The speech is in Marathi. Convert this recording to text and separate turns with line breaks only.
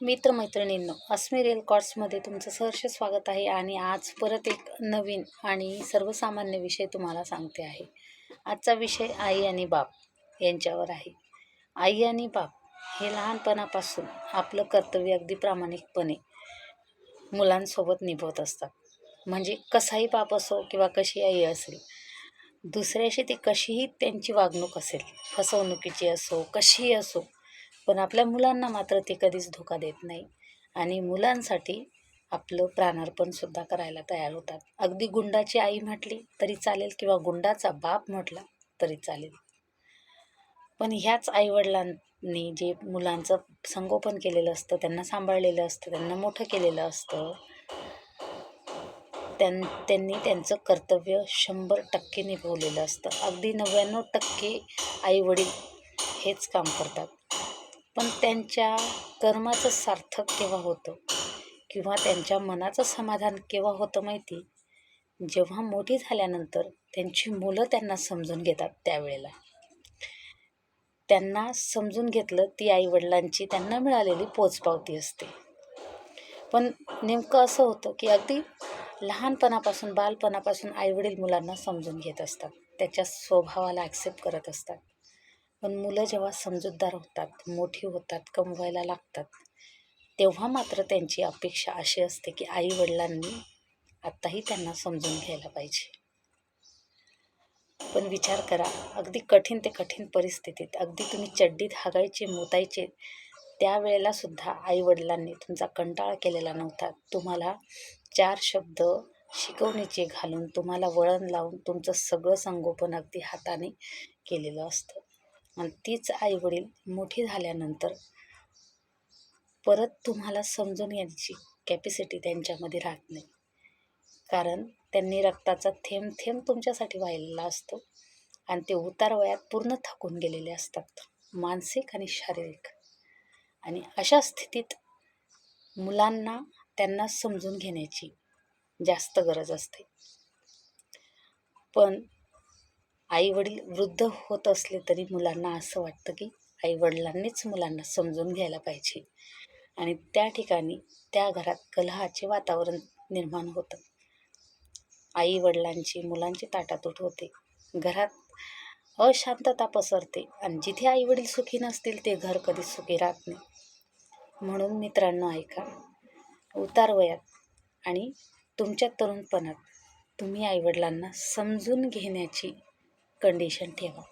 मित्रमैत्रिणींनो, अस्मी रिअल कॉर्ड्समध्ये तुमचं सहर्ष स्वागत आहे. आणि आज परत एक नवीन आणि सर्वसामान्य विषय तुम्हाला सांगते आहे. आजचा विषय आई आणि बाप यांच्यावर आहे. आई आणि बाप हे लहानपणापासून आपलं कर्तव्य अगदी प्रामाणिकपणे मुलांसोबत निभवत असतात. म्हणजे कसाही बाप असो किंवा कशी आई असेल, दुसऱ्याशी ती कशीही त्यांची वागणूक असेल, फसवणुकीची असो, कशीही असो, पण आपल्या मुलांना मात्र ते कधीच धोका देत नाही आणि मुलांसाठी आपलं प्राणार्पणसुद्धा करायला तयार होतात. अगदी गुंडाची आई म्हटली तरी चालेल किंवा गुंडाचा बाप म्हटला तरी चालेल. पण ह्याच आईवडिलांनी जे मुलांचं संगोपन केलेलं असतं, त्यांना सांभाळलेलं असतं, त्यांना मोठं केलेलं असतं, त्यांनी त्यांचं कर्तव्य 100% निभवलेलं असतं. अगदी 99% आईवडील हेच काम करतात. पण त्यांच्या कर्माचं सार्थक केव्हा होतं किंवा त्यांच्या मनाचं समाधान केव्हा होतं माहिती? जेव्हा मोठी झाल्यानंतर त्यांची मुलं त्यांना समजून घेतात. त्यावेळेला त्यांना समजून घेतलं, ती आईवडिलांची त्यांना मिळालेली पोचपावती असते. पण नेमकं असं होतं की अगदी लहानपणापासून, बालपणापासून आईवडील मुलांना समजून घेत असतात, त्याच्या स्वभावाला ॲक्सेप्ट करत असतात. पण मुलं जेव्हा समजूतदार होतात, मोठी होतात, कमवायला लागतात, तेव्हा मात्र त्यांची अपेक्षा अशी असते की आईवडिलांनी आत्ताही त्यांना समजून घ्यायला पाहिजे. पण विचार करा, अगदी कठीण ते कठीण परिस्थितीत, अगदी तुम्ही चड्डीत हागायचे, मुतायचे, त्यावेळेला सुद्धा आईवडिलांनी तुमचा कंटाळा केलेला नव्हता. तुम्हाला 4 शब्द शिकवणीचे घालून, तुम्हाला वळण लावून तुमचं सगळं संगोपन अगदी हाताने केलेलं असतं. आणि तीच आईवडील मोठी झाल्यानंतर परत तुम्हाला समजून घ्यायची कॅपॅसिटी त्यांच्यामध्ये राहत नाही. कारण त्यांनी रक्ताचा थेंब थेंब तुमच्यासाठी वाहिलेला असतो आणि ते उतार वयात पूर्ण थकून गेलेले असतात, मानसिक आणि शारीरिक. आणि अशा स्थितीत मुलांना त्यांना समजून घेण्याची जास्त गरज असते. पण आईवडील वृद्ध होत असले तरी मुलांना असं वाटतं की आईवडिलांनीच मुलांना समजून घ्यायला पाहिजे. आणि त्या ठिकाणी त्या घरात कलहाचे वातावरण निर्माण होतं. आईवडिलांची मुलांची ताटातूट होते, घरात अशांतता पसरते आणि जिथे आईवडील सुखी नसतील ते घर कधीच सुखी राहत नाही. म्हणून मित्रांनो, ऐका, उतार वयात आणि तुमच्या तरुणपणात तुम्ही आईवडिलांना समजून घेण्याची कंडिशन ठेवा.